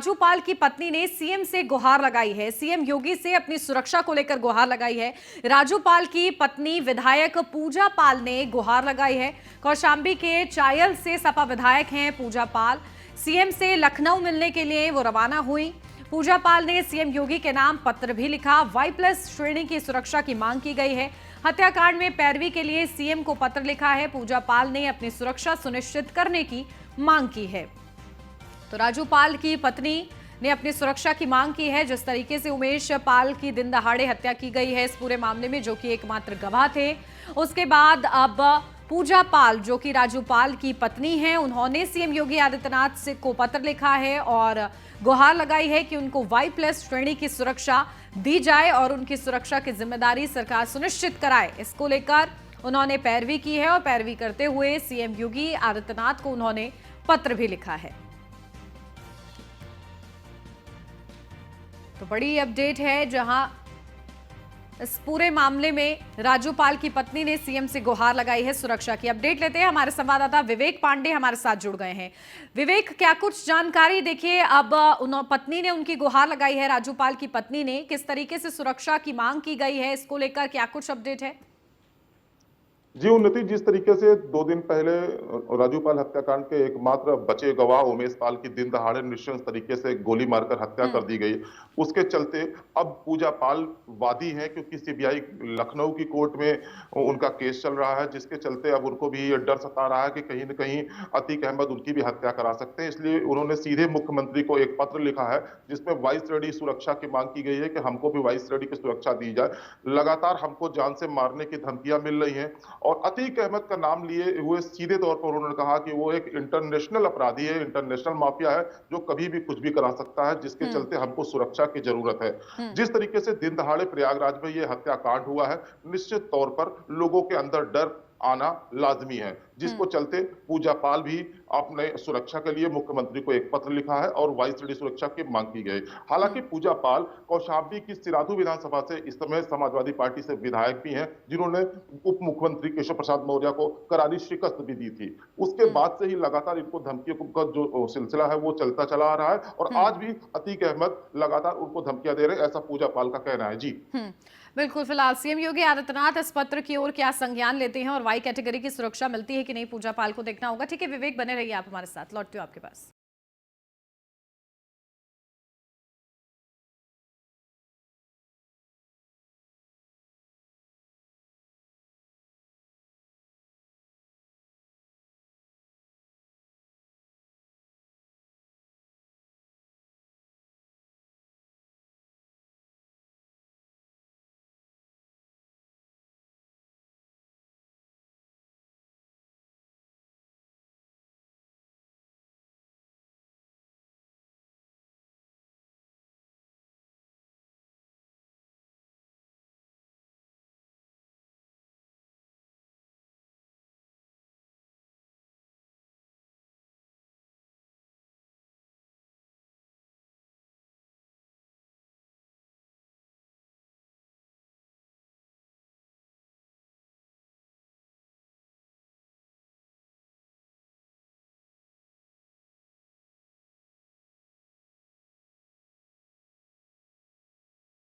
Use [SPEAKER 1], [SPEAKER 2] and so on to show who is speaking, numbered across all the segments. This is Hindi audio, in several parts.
[SPEAKER 1] राजूपाल की पत्नी ने सीएम से गुहार लगाई है। सीएम योगी से अपनी सुरक्षा को लेकर गुहार लगाई है। राजूपाल की पत्नी विधायक पूजा पाल ने गुहार लगाई है। कौशांबी के चायल से सपा विधायक हैं पूजा पाल। सीएम से लखनऊ मिलने के लिए वो रवाना हुई। पूजा पाल ने सीएम योगी के नाम पत्र भी लिखा। Y+ श्रेणी की सुरक्षा की मांग की गई है। हत्याकांड में पैरवी के लिए सीएम को पत्र लिखा है। पूजा पाल ने अपनी सुरक्षा सुनिश्चित करने की मांग की है। तो राजूपाल की पत्नी ने अपनी सुरक्षा की मांग की है। जिस तरीके से उमेश पाल की दिन दहाड़े हत्या की गई है इस पूरे मामले में, जो कि एकमात्र गवाह थे, उसके बाद अब पूजा पाल जो कि राजूपाल की पत्नी हैं, उन्होंने सीएम योगी आदित्यनाथ से को पत्र लिखा है और गुहार लगाई है कि उनको Y+ श्रेणी की सुरक्षा दी जाए और उनकी सुरक्षा की जिम्मेदारी सरकार सुनिश्चित कराए। इसको लेकर उन्होंने पैरवी की है और पैरवी करते हुए सीएम योगी आदित्यनाथ को उन्होंने पत्र भी लिखा है। तो बड़ी अपडेट है जहां इस पूरे मामले में राजूपाल की पत्नी ने सीएम से गुहार लगाई है सुरक्षा की। अपडेट लेते हैं, हमारे संवाददाता विवेक पांडे हमारे साथ जुड़ गए हैं। विवेक, क्या कुछ जानकारी? देखिए, अब पत्नी ने उनकी गुहार लगाई है, राजूपाल की पत्नी ने, किस तरीके से सुरक्षा की मांग की गई है, इसको लेकर क्या कुछ अपडेट है?
[SPEAKER 2] जी उन्नति, जिस तरीके से 2 दिन पहले राजूपाल हत्याकांड के एकमात्र बचे गवाह उमेश पाल की दिन दहाड़े नृशंस तरीके से गोली मारकर हत्या कर दी गई, उसके चलते अब पूजा पाल वादी हैं, क्योंकि सीबीआई लखनऊ की कोर्ट में उनका केस चल रहा है, जिसके चलते अब उनको भी ये डर सता रहा है कि कहीं न कहीं अतीक अहमद उनकी भी हत्या करा सकते हैं। इसलिए उन्होंने सीधे मुख्यमंत्री को एक पत्र लिखा है, जिसमें Y श्रेणी सुरक्षा की मांग की गई है कि हमको भी Y श्रेणी की सुरक्षा दी जाए। लगातार हमको जान से मारने की धमकियां मिल रही हैं और अतीक अहमद का नाम लिए हुए सीधे तौर पर उन्होंने कहा कि वो एक इंटरनेशनल अपराधी है, इंटरनेशनल माफिया है, जो कभी भी कुछ भी करा सकता है, जिसके चलते हमको सुरक्षा की जरूरत है। जिस तरीके से दिन दहाड़े प्रयागराज में ये हत्याकांड हुआ है, निश्चित तौर पर लोगों के अंदर डर आना लाजमी है, जिसको चलते पूजा पाल भी अपने सुरक्षा के लिए मुख्यमंत्री को एक पत्र लिखा है और Y श्रेणी सुरक्षा की मांग की गई। हालांकि पूजा पाल कौशांबी की सिराधु विधानसभा से इस समय समाजवादी पार्टी से विधायक भी हैं, जिन्होंने उप मुख्यमंत्री केशव प्रसाद मौर्य को करारी शिकस्त भी दी थी। उसके बाद से ही लगातार इनको धमकियों का जो सिलसिला है वो चलता चला आ रहा है और आज भी अतीक अहमद लगातार उनको धमकियां दे रहे हैं, ऐसा पूजा पाल का कहना है। जी
[SPEAKER 1] बिल्कुल। फिलहाल सीएम योगी आदित्यनाथ इस पत्र की ओर क्या संज्ञान लेते हैं और Y कैटेगरी की सुरक्षा मिलती है कि नहीं, पूजा पाल को देखना होगा। ठीक है विवेक, बने रहिए आप हमारे साथ, लौटते हो आपके पास।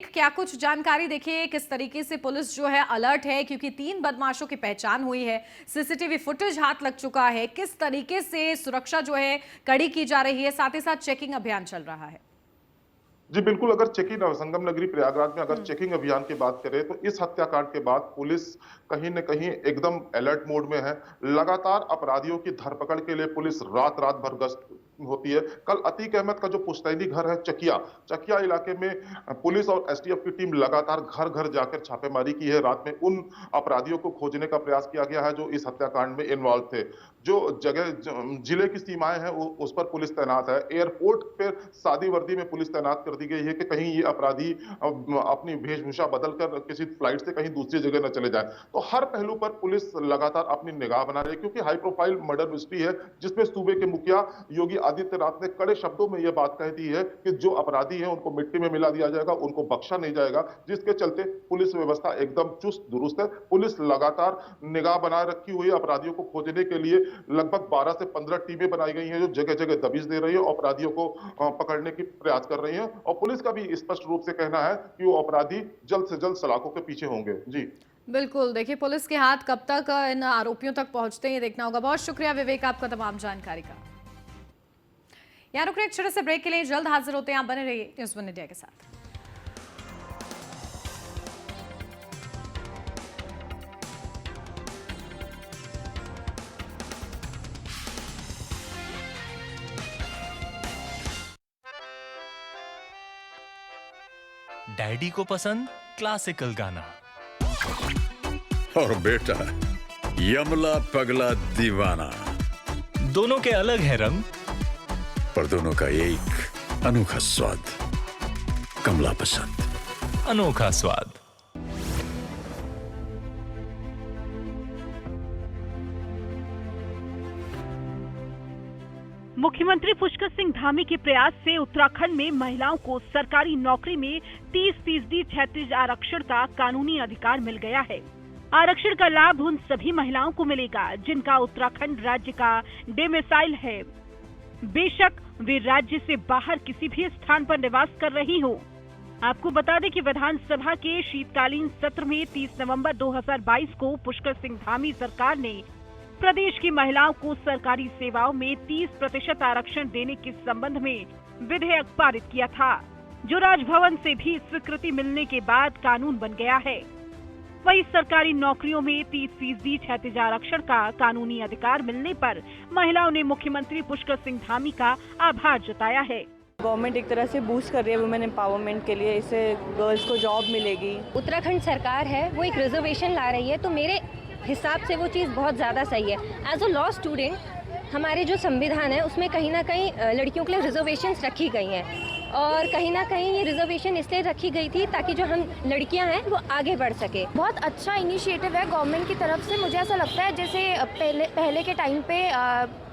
[SPEAKER 1] क्या कुछ जानकारी? देखिए किस तरीके से पुलिस जो है अलर्ट है, क्योंकि 3 बदमाशों की पहचान हुई है, सीसीटीवी फुटेज हाथ लग चुका है। किस तरीके से सुरक्षा जो है कड़ी की जा रही है, साथ ही साथ चेकिंग अभियान चल रहा है?
[SPEAKER 2] जी बिल्कुल, अगर चेकिंग संगम नगरी प्रयागराज में अगर चेकिंग अभियान की बात करें तो इस हत्याकांड के बाद पुलिस कहीं न कहीं एकदम अलर्ट मोड में है। लगातार अपराधियों की धरपकड़ के लिए पुलिस रात रात भर गश्त होती है। कल अतीक अहमद का जो पुश्तैनी घर है चकिया इलाके में पुलिस और एसटीएफ की टीम लगातार घर घर जाकर छापेमारी की है। रात में उन अपराधियों को खोजने का प्रयास किया गया है जो इस हत्याकांड में इन्वॉल्व थे। जो जगह जिले की सीमाएं हैं उस पर पुलिस तैनात है। एयरपोर्ट पर सादी वर्दी में पुलिस तैनात कर दी गई है कि कहीं ये अपराधी अपनी वेशभूषा बदलकर किसी फ्लाइट से कहीं दूसरी जगह न चले जाए। तो हर पहलू पर पुलिस लगातार अपनी निगाह बना रही है, क्योंकि हाई प्रोफाइल मर्डर मिस्ट्री है, जिसमें सूबे के मुखिया योगी आदित्यनाथ ने कड़े शब्दों में यह बात कह दी है कि जो अपराधी हैं उनको मिट्टी में मिला दिया जाएगा, उनको बख्शा नहीं जाएगा, जिसके चलते पुलिस व्यवस्था एकदम चुस्त दुरुस्त है। पुलिस लगातार निगाह बनाए रखी हुई है। अपराधियों को खोजने के लिए लगभग 12 से 15 टीमें बनाई गई हैं जो जगह जगह दबिश दे रही है, अपराधियों को पकड़ने की प्रयास कर रही हैं। और पुलिस का भी स्पष्ट रूप से कहना है कि वो अपराधी जल्द से जल्द सलाखों के पीछे होंगे। जी
[SPEAKER 1] बिल्कुल, देखिए पुलिस के हाथ कब तक इन आरोपियों तक पहुंचते हैं ये देखना होगा। बहुत शुक्रिया विवेक आपका तमाम जानकारी का। यहाँ रुक रहे एक छोटे से ब्रेक के लिए, जल्द हाजिर होते हैं, आप बने रहिए न्यूज़ 1 इंडिया के साथ।
[SPEAKER 3] डैडी को पसंद क्लासिकल गाना
[SPEAKER 4] और बेटा यमला पगला दीवाना,
[SPEAKER 3] दोनों के अलग है रंग,
[SPEAKER 4] पर दोनों का एक अनोखा स्वाद। कमला पसंद,
[SPEAKER 3] अनोखा स्वाद।
[SPEAKER 5] मुख्यमंत्री पुष्कर सिंह धामी के प्रयास से उत्तराखंड में महिलाओं को सरकारी नौकरी में 30% क्षैतिज आरक्षण का कानूनी अधिकार मिल गया है। आरक्षण का लाभ उन सभी महिलाओं को मिलेगा जिनका उत्तराखंड राज्य का डोमिसाइल है, बेशक वे राज्य से बाहर किसी भी स्थान पर निवास कर रही हो। आपको बता दें कि विधानसभा के शीतकालीन सत्र में 30 नवंबर 2022 को पुष्कर सिंह धामी सरकार ने प्रदेश की महिलाओं को सरकारी सेवाओं में 30% आरक्षण देने के संबंध में विधेयक पारित किया था, जो राजभवन से भी स्वीकृति मिलने के बाद कानून बन गया है। वहीं सरकारी नौकरियों में 30% क्षैतिज आरक्षण का कानूनी अधिकार मिलने पर महिलाओं ने मुख्यमंत्री पुष्कर सिंह धामी का आभार जताया है।
[SPEAKER 6] गवर्नमेंट एक तरह से बूस्ट कर रही है वुमेन एम्पावरमेंट के लिए, इससे गर्ल्स को जॉब मिलेगी।
[SPEAKER 7] उत्तराखंड सरकार है वो एक रिजर्वेशन ला रही है, तो मेरे हिसाब से वो चीज़ बहुत ज़्यादा सही है। एज अ लॉ स्टूडेंट हमारे जो संविधान है उसमें कहीं ना कहीं लड़कियों के लिए रिजर्वेशंस रखी गई हैं, और कहीं ना कहीं ये रिजर्वेशन इसलिए रखी गई थी ताकि जो हम लड़कियां हैं वो आगे बढ़ सके।
[SPEAKER 8] बहुत अच्छा इनिशिएटिव है गवर्नमेंट की तरफ से। मुझे ऐसा लगता है जैसे पहले के टाइम पे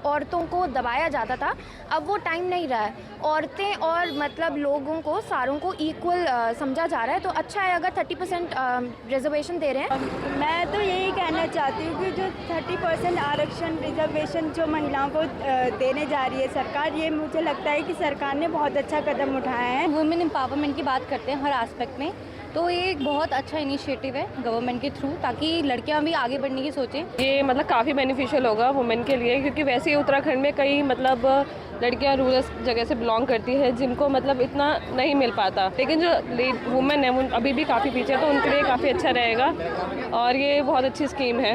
[SPEAKER 8] औरतों को दबाया जाता था, अब वो टाइम नहीं रहा है। औरतें और मतलब लोगों को सारों को इक्वल समझा जा रहा है, तो अच्छा है अगर 30% रिजर्वेशन दे रहे हैं।
[SPEAKER 6] मैं तो यही कहना चाहती हूँ कि जो 30% आरक्षण रिजर्वेशन जो महिलाओं को देने जा रही है सरकार, ये मुझे लगता है कि सरकार ने बहुत अच्छा कदम उठाया है।
[SPEAKER 7] वुमेन एम्पावरमेंट की बात करते हैं हर एस्पेक्ट में, तो ये एक बहुत अच्छा इनिशिएटिव है गवर्नमेंट के थ्रू, ताकि लड़कियां भी आगे बढ़ने की सोचें।
[SPEAKER 9] ये मतलब काफ़ी बेनिफिशियल होगा वुमेन के लिए, क्योंकि वैसे ही उत्तराखंड में कई मतलब लड़कियां रूरल जगह से बिलोंग करती है जिनको मतलब इतना नहीं मिल पाता, लेकिन जो वुमेन है वो अभी भी काफ़ी पीछे है, तो उनके लिए काफ़ी अच्छा रहेगा और ये बहुत अच्छी स्कीम है।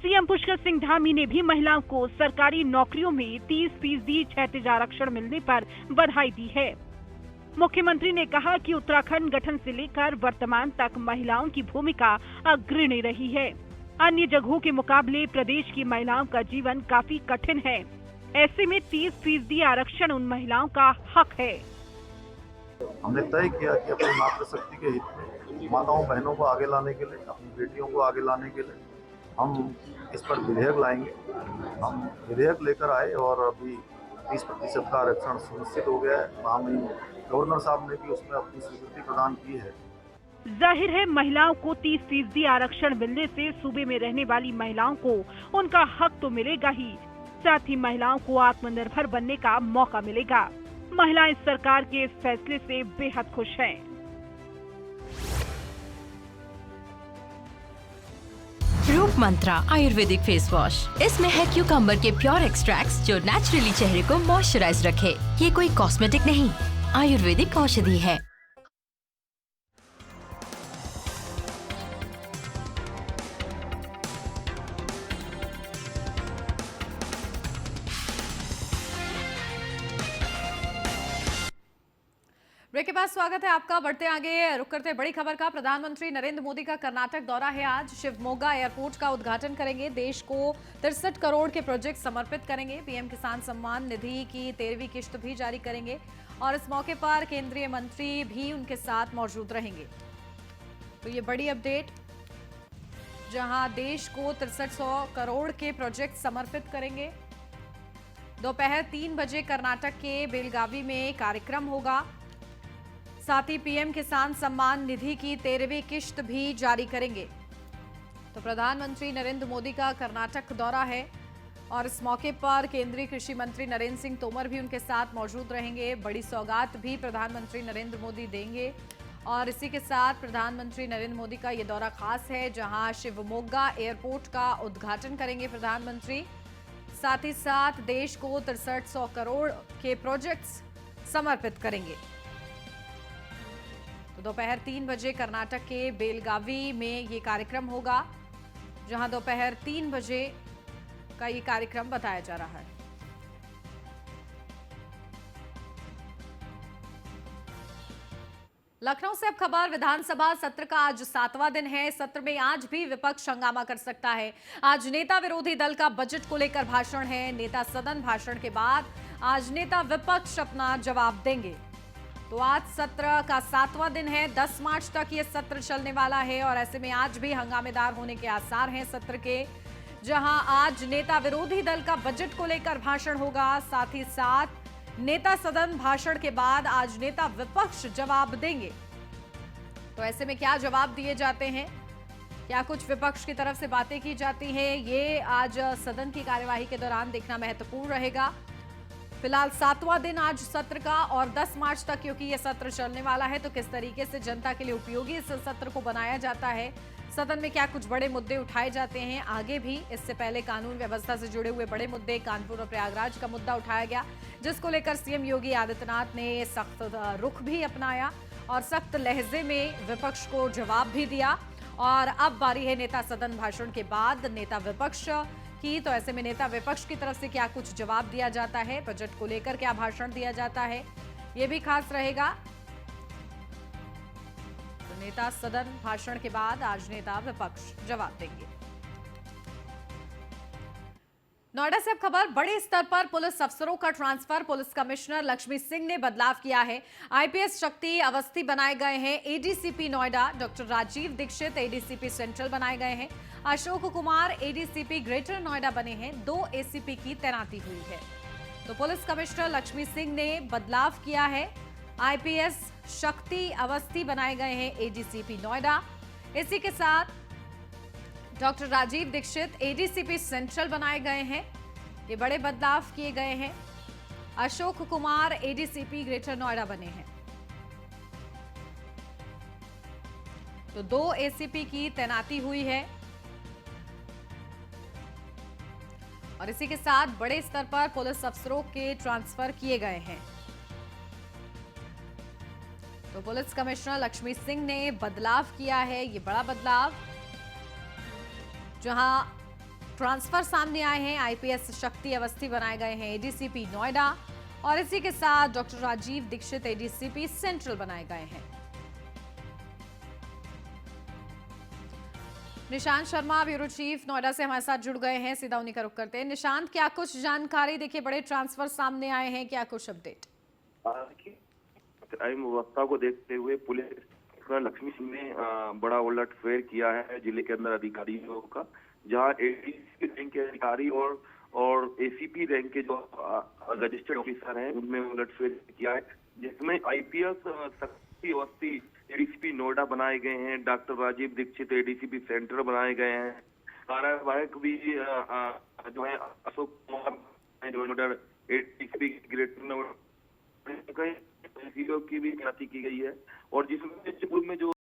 [SPEAKER 5] सीएम पुष्कर सिंह धामी ने भी महिलाओं को सरकारी नौकरियों में 30% क्षैतिज आरक्षण मिलने पर बधाई दी है। मुख्यमंत्री ने कहा कि उत्तराखंड गठन से लेकर वर्तमान तक महिलाओं की भूमिका अग्रणी रही है। अन्य जगहों के मुकाबले प्रदेश की महिलाओं का जीवन काफी कठिन है। ऐसे में 30% आरक्षण उन महिलाओं का हक है।
[SPEAKER 10] हमने तय किया कि अपनी मातृशक्ति के हित में माताओं बहनों को आगे लाने के लिए, अपनी बेटियों को आगे लाने के लिए हम इस पर विधेयक लाएंगे। हम विधेयक लेकर आए और अभी 30% का आरक्षण सुनिश्चित हो गया है। महामहिम गवर्नर साहब ने भी उसमें अपनी स्वीकृति प्रदान की है।
[SPEAKER 5] जाहिर है महिलाओं को 30% आरक्षण मिलने से सूबे में रहने वाली महिलाओं को उनका हक तो मिलेगा ही, साथ ही महिलाओं को आत्मनिर्भर बनने का मौका मिलेगा। महिलाएं सरकार के इस फैसले से बेहद खुश हैं।
[SPEAKER 11] रूप मंत्रा आयुर्वेदिक फेस वॉश, इसमें है क्यूकम्बर के प्योर एक्सट्रैक्ट्स जो नेचुरली चेहरे को मॉइस्चराइज रखे। ये कोई कॉस्मेटिक नहीं, आयुर्वेदिक औषधि है।
[SPEAKER 1] ब्रेक के बाद स्वागत है आपका। बढ़ते आगे, रुक करते बड़ी खबर का। प्रधानमंत्री नरेंद्र मोदी का कर्नाटक दौरा है आज। शिवमोगा एयरपोर्ट का उद्घाटन करेंगे, देश को 63 करोड़ के प्रोजेक्ट समर्पित करेंगे, पीएम किसान सम्मान निधि की 13वीं किश्त भी जारी करेंगे और इस मौके पर केंद्रीय मंत्री भी उनके साथ मौजूद रहेंगे। तो ये बड़ी अपडेट, जहां देश को 6300 करोड़ के प्रोजेक्ट समर्पित करेंगे दोपहर 3 बजे कर्नाटक के बेलगावी में कार्यक्रम होगा। साथ ही पीएम किसान सम्मान निधि की 13वीं किश्त भी जारी करेंगे। तो प्रधानमंत्री नरेंद्र मोदी का कर्नाटक दौरा है और इस मौके पर केंद्रीय कृषि मंत्री नरेंद्र सिंह तोमर भी उनके साथ मौजूद रहेंगे। बड़ी सौगात भी प्रधानमंत्री नरेंद्र मोदी देंगे और इसी के साथ प्रधानमंत्री नरेंद्र मोदी का ये दौरा खास है, जहां शिवमोगा एयरपोर्ट का उद्घाटन करेंगे प्रधानमंत्री। साथ ही साथ देश को 6300 करोड़ के प्रोजेक्ट्स समर्पित करेंगे। तो दोपहर 3 बजे कर्नाटक के बेलगावी में ये कार्यक्रम होगा, जहां दोपहर 3 बजे का ये कार्यक्रम बताया जा रहा है। लखनऊ से अब खबर विधानसभा सत्र का आज 7वां दिन है। सत्र में आज भी विपक्ष हंगामा कर सकता है। आज नेता विरोधी दल का बजट को लेकर भाषण है। नेता सदन भाषण के बाद आज नेता विपक्ष अपना जवाब देंगे। तो आज सत्र का 7वां दिन है। 10 मार्च तक ये सत्र चलने वाला है और ऐसे में आज भी हंगामेदार होने के आसार हैं सत्र के, जहां आज नेता विरोधी दल का बजट को लेकर भाषण होगा। साथ ही साथ नेता सदन भाषण के बाद आज नेता विपक्ष जवाब देंगे। तो ऐसे में क्या जवाब दिए जाते हैं, क्या कुछ विपक्ष की तरफ से बातें की जाती हैं, ये आज सदन की कार्यवाही के दौरान देखना महत्वपूर्ण रहेगा। फिलहाल 7वां दिन आज सत्र का और 10 मार्च तक क्योंकि ये सत्र चलने वाला है, तो किस तरीके से जनता के लिए उपयोगी इस सत्र को बनाया जाता है, सदन में क्या कुछ बड़े मुद्दे उठाए जाते हैं आगे भी। इससे पहले कानून व्यवस्था से जुड़े हुए बड़े मुद्दे, कानपुर और प्रयागराज का मुद्दा उठाया गया, जिसको लेकर सीएम योगी आदित्यनाथ ने सख्त रुख भी अपनाया और सख्त लहजे में विपक्ष को जवाब भी दिया। और अब बारी है नेता सदन भाषण के बाद नेता विपक्ष की। तो ऐसे में नेता विपक्ष की तरफ से क्या कुछ जवाब दिया जाता है, बजट को लेकर क्या भाषण दिया जाता है, ये भी खास रहेगा। तो नेता सदन भाषण के बाद आज नेता विपक्ष जवाब देंगे। नोएडा से अब खबर, बड़े स्तर पर पुलिस अफसरों का transfer. Police commissioner Lakshmi Singh ने बदलाव किया है। आईपीएस शक्ति अवस्थी बनाए गए हैं ADCP Noida. Doctor Rajeev Dixit ADCP central बनाए गए हैं। अशोक कुमार एडीसीपी ग्रेटर नोएडा बने हैं। 2 एसीपी की तैनाती हुई है। तो पुलिस कमिश्नर लक्ष्मी सिंह ने बदलाव किया है। आईपीएस शक्ति अवस्थी बनाए गए हैं एडीसीपी नोएडा। इसी के साथ doctor Rajeev Dixit ADCP central बनाए गए हैं। ये बड़े बदलाव किए गए हैं। अशोक कुमार एडीसीपी ग्रेटर नोएडा बने हैं। तो 2 एसीपी की तैनाती हुई है और इसी के साथ बड़े स्तर पर पुलिस अफसरों के ट्रांसफर किए गए हैं। तो पुलिस कमिश्नर लक्ष्मी सिंह ने बदलाव किया है, ये बड़ा बदलाव, जहां ट्रांसफर सामने आए हैं। आईपीएस शक्ति अवस्थी बनाए गए हैं एडीसीपी नोएडा और इसी के साथ doctor Rajeev Dixit ADCP central बनाए गए हैं। निशांत शर्मा ब्यूरो चीफ नोएडा से हमारे साथ जुड़ गए हैं, सीधा उन्हीं का रुख करते हैं। निशांत, क्या कुछ जानकारी, देखिए बड़े ट्रांसफर सामने आए हैं, क्या कुछ अपडेट?
[SPEAKER 12] क्राइम व्यवस्था को देखते हुए पुलिस लक्ष्मी सिंह ने बड़ा उलटफेर किया है जिले के अंदर अधिकारियों का, जहां एडीसीपी रैंक के अधिकारी और एसीपी रैंक के जो रजिस्टर्ड ऑफिसर हैं उनमें उलटफेर किया है, जिसमें आईपीएस शक्ति अवस्थी एडीसीपी नोएडा बनाए गए हैं। Doctor Rajeev Dixit ADCP central बनाए गए हैं। कार्यवाहक भी जो है अशोक कुमार एडीसीपी ग्रेटर नोएडा की भी तैनाती की गई है और जिसमें में जो